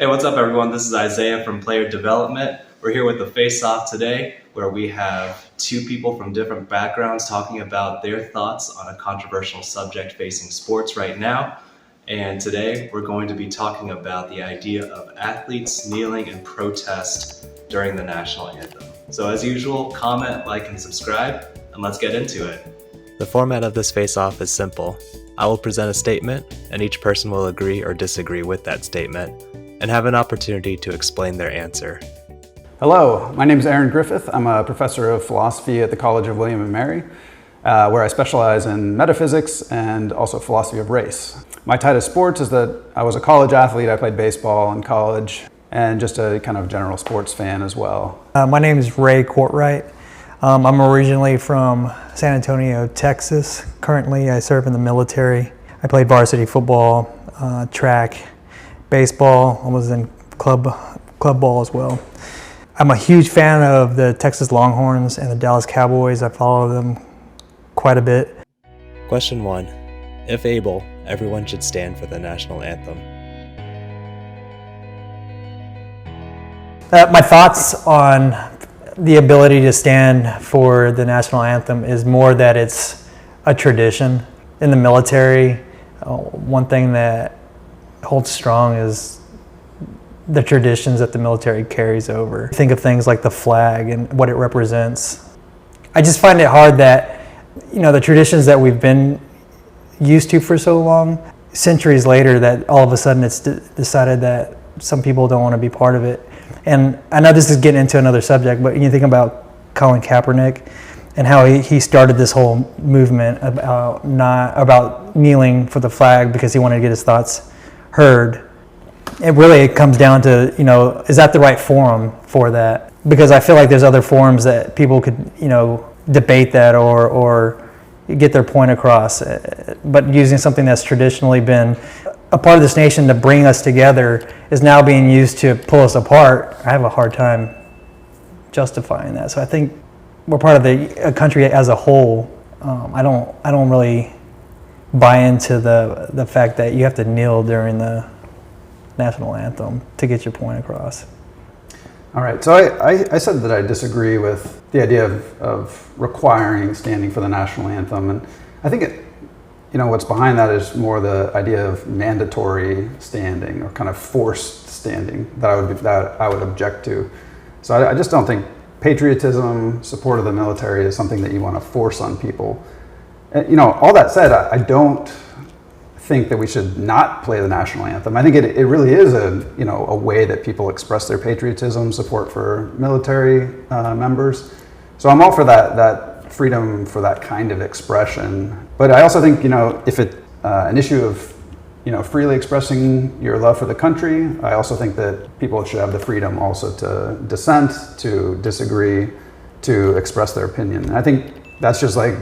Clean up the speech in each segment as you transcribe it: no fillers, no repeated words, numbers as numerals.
Hey, what's up everyone? This is Isaiah from Player Development. We're here with the Face Off today, where we have two people from different backgrounds talking about their thoughts on a controversial subject facing sports right now. And today we're going to be talking about the idea of athletes kneeling in protest during the national anthem. So as usual, comment, like, and subscribe, and let's get into it. The format of this face-off is simple. I will present a statement, and each person will agree or disagree with that statement, and have an opportunity to explain their answer. Hello, my name is Aaron Griffith. I'm a professor of philosophy at the College of William and Mary, where I specialize in metaphysics and also philosophy of race. My tie to sports is that I was a college athlete. I played baseball in college, and just a kind of general sports fan as well. My name is Ray Courtwright. I'm originally from San Antonio, Texas. Currently, I serve in the military. I played varsity football, track, baseball. I was in club ball as well. I'm a huge fan of the Texas Longhorns and the Dallas Cowboys. I follow them quite a bit. Question 1. If able, everyone should stand for the national anthem. My thoughts on the ability to stand for the national anthem is more that it's a tradition. In the military, one thing that holds strong is the traditions that the military carries over. Think of things like the flag and what it represents. I just find it hard that, the traditions that we've been used to for so long, centuries later, that all of a sudden it's decided that some people don't want to be part of it. And I know this is getting into another subject, but you think about Colin Kaepernick and how he started this whole movement about kneeling for the flag because he wanted to get his thoughts heard. It comes down to, is that the right forum for that? Because I feel like there's other forums that people could, debate that or get their point across. But using something that's traditionally been a part of this nation to bring us together is now being used to pull us apart. I have a hard time justifying that. So I think we're part of a country as a whole. I don't really buy into the fact that you have to kneel during the national anthem to get your point across. All right, so I said that I disagree with the idea of requiring standing for the national anthem, and I think what's behind that is more the idea of mandatory standing or kind of forced standing that I would object to. So I just don't think patriotism, support of the military is something that you want to force on people. And, all that said, I don't think that we should not play the national anthem. I think it really is a way that people express their patriotism, support for military members. So I'm all for that freedom for that kind of expression. But I also think if it's an issue of freely expressing your love for the country, I also think that people should have the freedom also to dissent, to disagree, to express their opinion. And I think that's just like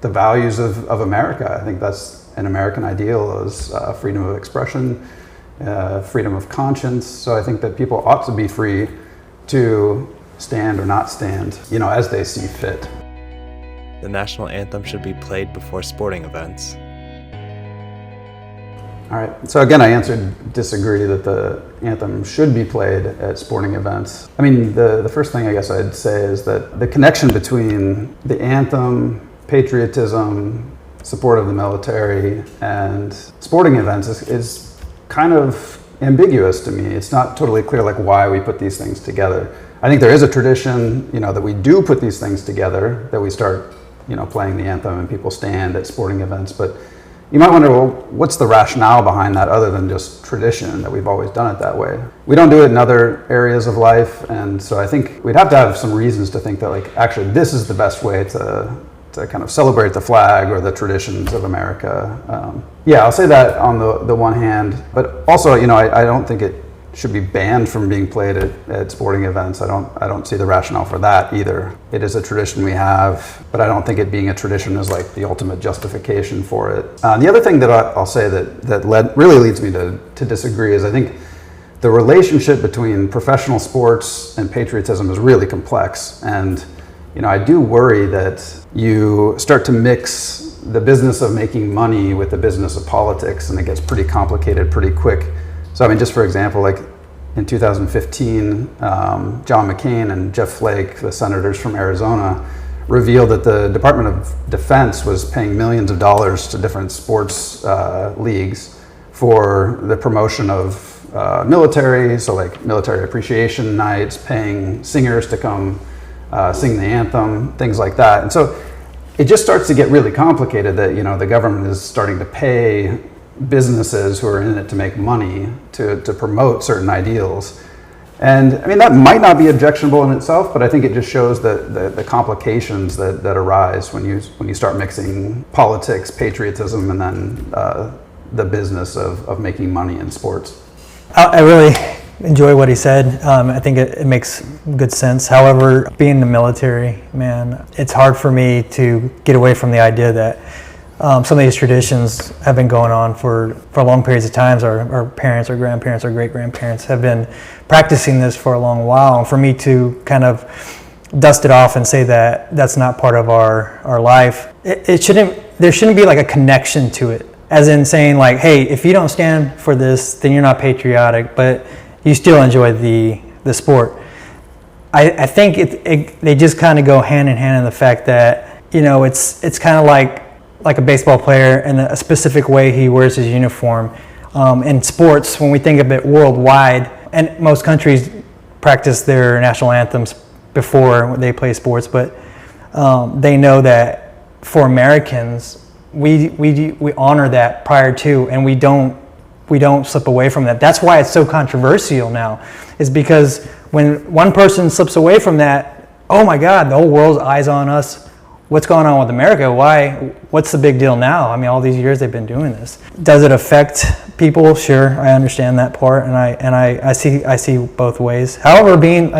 the values of America. I think that's an American ideal is freedom of expression, freedom of conscience. So I think that people ought to be free to stand or not stand, as they see fit. The national anthem should be played before sporting events. All right, so again, I answered disagree that the anthem should be played at sporting events. I mean, the first thing I guess I'd say is that the connection between the anthem, patriotism, support of the military, and sporting events is kind of ambiguous to me. It's not totally clear why we put these things together. I think there is a tradition, that we do put these things together, that we start, playing the anthem and people stand at sporting events. But you might wonder, well, what's the rationale behind that other than just tradition that we've always done it that way? We don't do it in other areas of life, and so I think we'd have to have some reasons to think that actually this is the best way to kind of celebrate the flag or the traditions of America. I'll say that on the one hand, but also, I don't think it should be banned from being played at sporting events. I don't see the rationale for that either. It is a tradition we have, but I don't think it being a tradition is the ultimate justification for it. The other thing that I'll say that really leads me to disagree is I think the relationship between professional sports and patriotism is really complex, and I do worry that you start to mix the business of making money with the business of politics, and it gets pretty complicated pretty quick. So I mean, just for example, like in 2015, John McCain and Jeff Flake, the senators from Arizona, revealed that the Department of Defense was paying millions of dollars to different sports leagues for the promotion of military, so like military appreciation nights, paying singers to come sing the anthem, things like that. And so it just starts to get really complicated that, you know, the government is starting to pay businesses who are in it to make money to promote certain ideals. And I mean, that might not be objectionable in itself, but I think it just shows the complications that arise when you start mixing politics, patriotism, and then the business of making money in sports. I really enjoy what he said. I think it makes good sense. However, being in the military, man, it's hard for me to get away from the idea that some of these traditions have been going on for long periods of times. Our parents, our grandparents, our great-grandparents have been practicing this for a long while. And for me to kind of dust it off and say that that's not part of our life, there shouldn't be like a connection to it. As in saying like, hey, if you don't stand for this, then you're not patriotic, but you still enjoy the sport. I think they just kind of go hand in hand in the fact that, you know, it's kind of like a baseball player in a specific way he wears his uniform. In sports, when we think of it worldwide, and most countries practice their national anthems before they play sports, but they know that for Americans, we honor that prior to, and we don't slip away from that. That's why it's so controversial now, is because when one person slips away from that, oh my God, the whole world's eyes on us. What's going on with America? What's the big deal now? I mean, all these years they've been doing this. Does it affect people? Sure, I understand that part, and I see both ways. However, being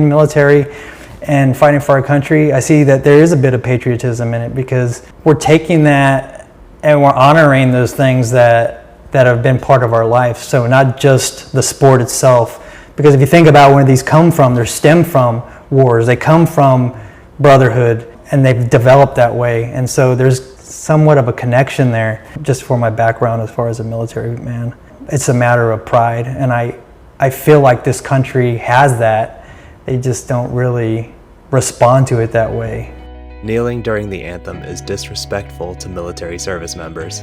military and fighting for our country, I see that there is a bit of patriotism in it, because we're taking that and we're honoring those things that have been part of our life. So not just the sport itself, because if you think about where these come from, they're stemmed from wars. They come from brotherhood, and they've developed that way. And so there's somewhat of a connection there. Just for my background as far as a military man, it's a matter of pride, and I feel like this country has that. They just don't really respond to it that way. Kneeling during the anthem is disrespectful to military service members.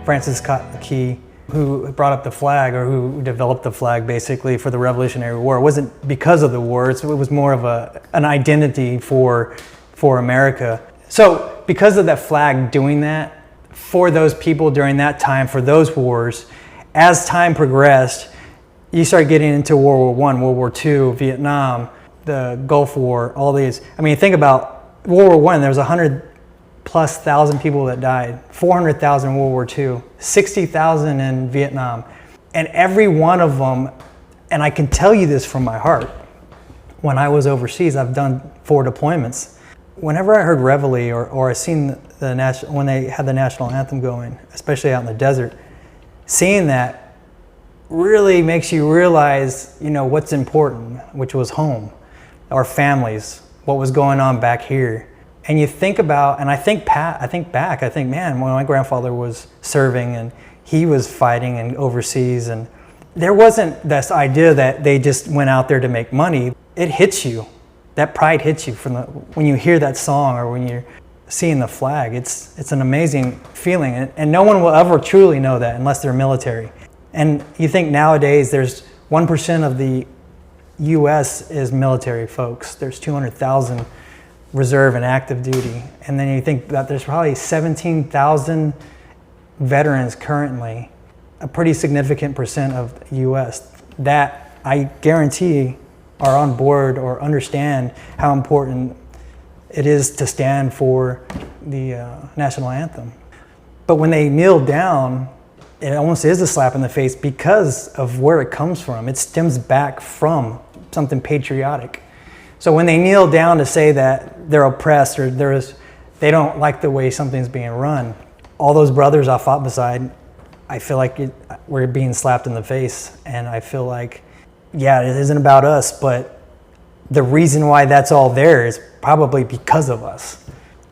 Francis Scott Key, who brought up the flag, or who developed the flag basically for the Revolutionary War, it wasn't because of the war, it was more of an identity for America. So because of that flag doing that, for those people during that time, for those wars, as time progressed, you start getting into World War I, World War II, Vietnam, the Gulf War, all these. I mean, think about World War I, there was 100,000+ people that died, 400,000 in World War II, 60,000 in Vietnam. And every one of them, and I can tell you this from my heart, when I was overseas, I've done 4 deployments. Whenever I heard Reveille or I seen when they had the national anthem going, especially out in the desert, seeing that really makes you realize, you know, what's important, which was home, our families, what was going on back here. And you think about, and I think back, man, when my grandfather was serving and he was fighting and overseas, and there wasn't this idea that they just went out there to make money. It hits you. That pride hits you when you hear that song or when you're seeing the flag. It's an amazing feeling, and no one will ever truly know that unless they're military. And you think nowadays there's 1% of the US is military folks. There's 200,000 reserve and active duty. And then you think that there's probably 17,000 veterans currently, a pretty significant percent of the US that I guarantee are on board or understand how important it is to stand for the national anthem. But when they kneel down, it almost is a slap in the face because of where it comes from. It stems back from something patriotic. So when they kneel down to say that they're oppressed or they don't like the way something's being run, all those brothers I fought beside, I feel like we're being slapped in the face. And I feel like, yeah, it isn't about us, but the reason why that's all there is probably because of us.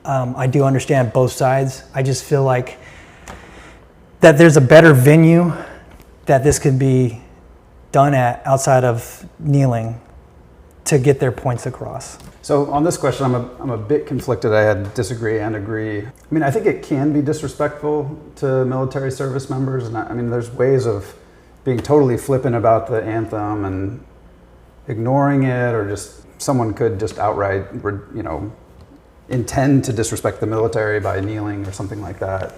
I do understand both sides. I just feel like that there's a better venue that this could be done at outside of kneeling to get their points across. So on this question, I'm a bit conflicted. I had disagree and agree. I mean, I think it can be disrespectful to military service members, and I mean, there's ways of being totally flippant about the anthem and ignoring it, or just someone could just outright, intend to disrespect the military by kneeling or something like that.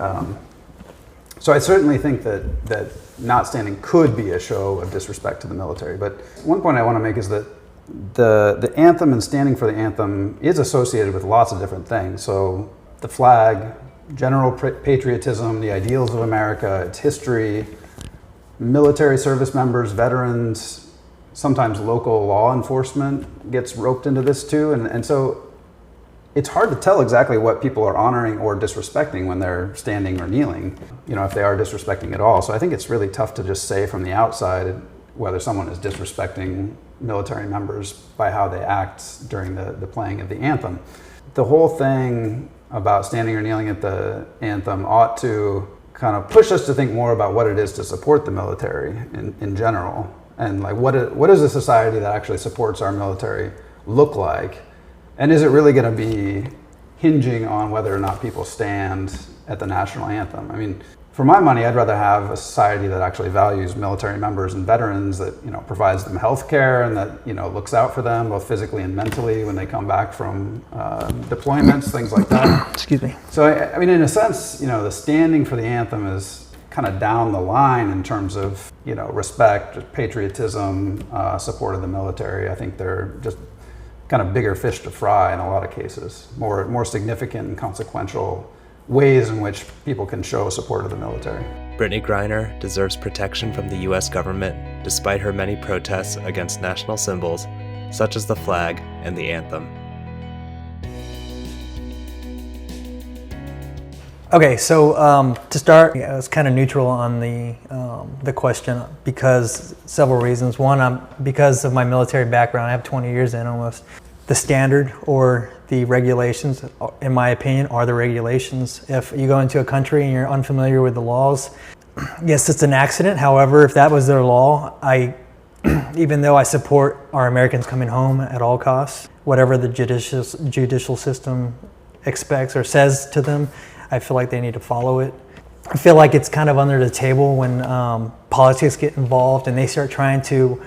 So I certainly think that not standing could be a show of disrespect to the military. But one point I want to make is that the anthem and standing for the anthem is associated with lots of different things. So the flag, general patriotism, the ideals of America, its history, military service members, veterans, sometimes local law enforcement gets roped into this too. And so it's hard to tell exactly what people are honoring or disrespecting when they're standing or kneeling, if they are disrespecting at all. So I think it's really tough to just say from the outside whether someone is disrespecting military members by how they act during the playing of the anthem. The whole thing about standing or kneeling at the anthem ought to kind of push us to think more about what it is to support the military in general. And like, what does a society that actually supports our military look like? And is it really going to be hinging on whether or not people stand at the national anthem? I mean, for my money, I'd rather have a society that actually values military members and veterans, that provides them health care and that looks out for them both physically and mentally when they come back from deployments, things like that. Excuse me. So I mean, in a sense, the standing for the anthem is kind of down the line in terms of respect, patriotism, support of the military. I think they're just kind of bigger fish to fry in a lot of cases, more significant and consequential ways in which people can show support of the military. Brittney Griner deserves protection from the US government despite her many protests against national symbols such as the flag and the anthem. Okay, so to start, I was kind of neutral on the question because several reasons. One, because of my military background, I have 20 years in almost. The standard or the regulations, in my opinion, are the regulations. If you go into a country and you're unfamiliar with the laws, yes, it's an accident. However, if that was their law, even though I support our Americans coming home at all costs, whatever the judicial system expects or says to them, I feel like they need to follow it. I feel like it's kind of under the table when politics get involved and they start trying to,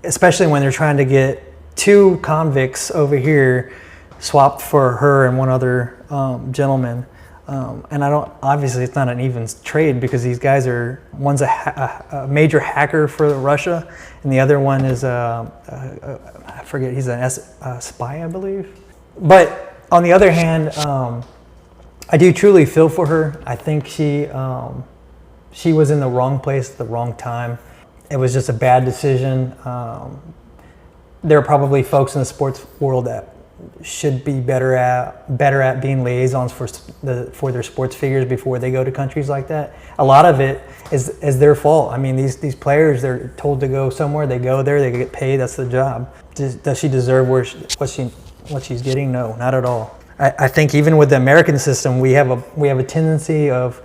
especially when they're trying to get two convicts over here swapped for her and one other gentleman. And obviously it's not an even trade because these guys one's a major hacker for Russia and the other one is I forget, he's a spy, I believe. But on the other hand, I do truly feel for her. I think she was in the wrong place at the wrong time. It was just a bad decision. There are probably folks in the sports world that should be better at being liaisons for their sports figures before they go to countries like that. A lot of it is their fault. I mean, these players, they're told to go somewhere, they go there, they get paid. That's the job. Does she deserve what she's getting? No, not at all. I think even with the American system, we have a tendency of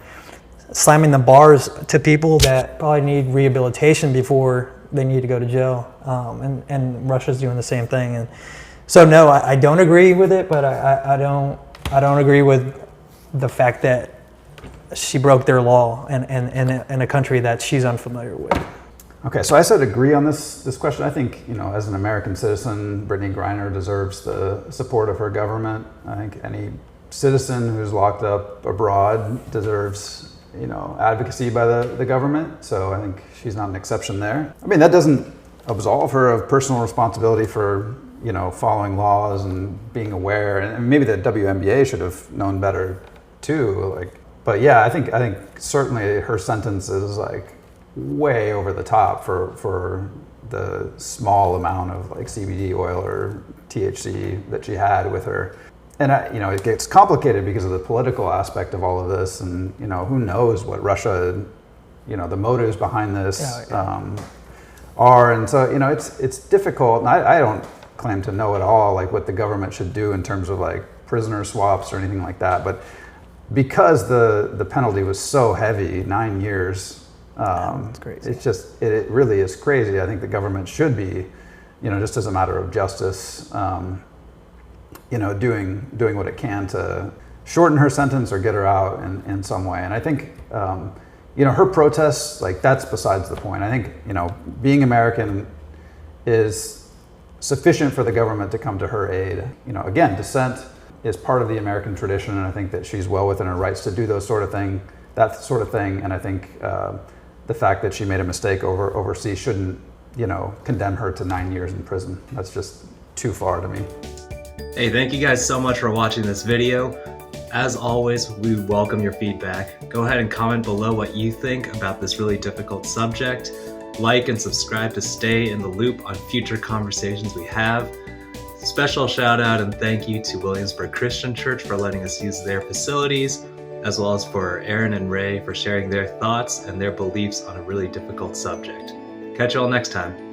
slamming the bars to people that probably need rehabilitation before they need to go to jail, and Russia's doing the same thing. And so no, I don't agree with it, but I don't agree with the fact that she broke their law in a country that she's unfamiliar with. Okay, so I said agree on this question. I think, as an American citizen, Brittney Griner deserves the support of her government. I think any citizen who's locked up abroad deserves, advocacy by the government. So I think she's not an exception there. I mean, that doesn't absolve her of personal responsibility for, following laws and being aware. And maybe the WNBA should have known better too. But yeah, I think certainly her sentence is way over the top for the small amount of CBD oil or THC that she had with her. And it gets complicated because of the political aspect of all of this, and who knows what Russia, the motives behind this are, and so it's difficult. And I don't claim to know at all what the government should do in terms of prisoner swaps or anything like that, but because the penalty was so heavy, 9 years. That's crazy. It's just, it really is crazy. I think the government should be, just as a matter of justice, doing what it can to shorten her sentence or get her out in some way. And I think, her protests, like, that's besides the point. I think, being American is sufficient for the government to come to her aid. Again, dissent is part of the American tradition, and I think that she's well within her rights to do that sort of thing. And I think the fact that she made a mistake overseas shouldn't, condemn her to 9 years in prison. That's just too far to me. Hey, thank you guys so much for watching this video. As always, we welcome your feedback. Go ahead and comment below what you think about this really difficult subject. Like and subscribe to stay in the loop on future conversations we have. Special shout out and thank you to Williamsburg Christian Church for letting us use their facilities, as well as for Aaron and Ray for sharing their thoughts and their beliefs on a really difficult subject. Catch you all next time.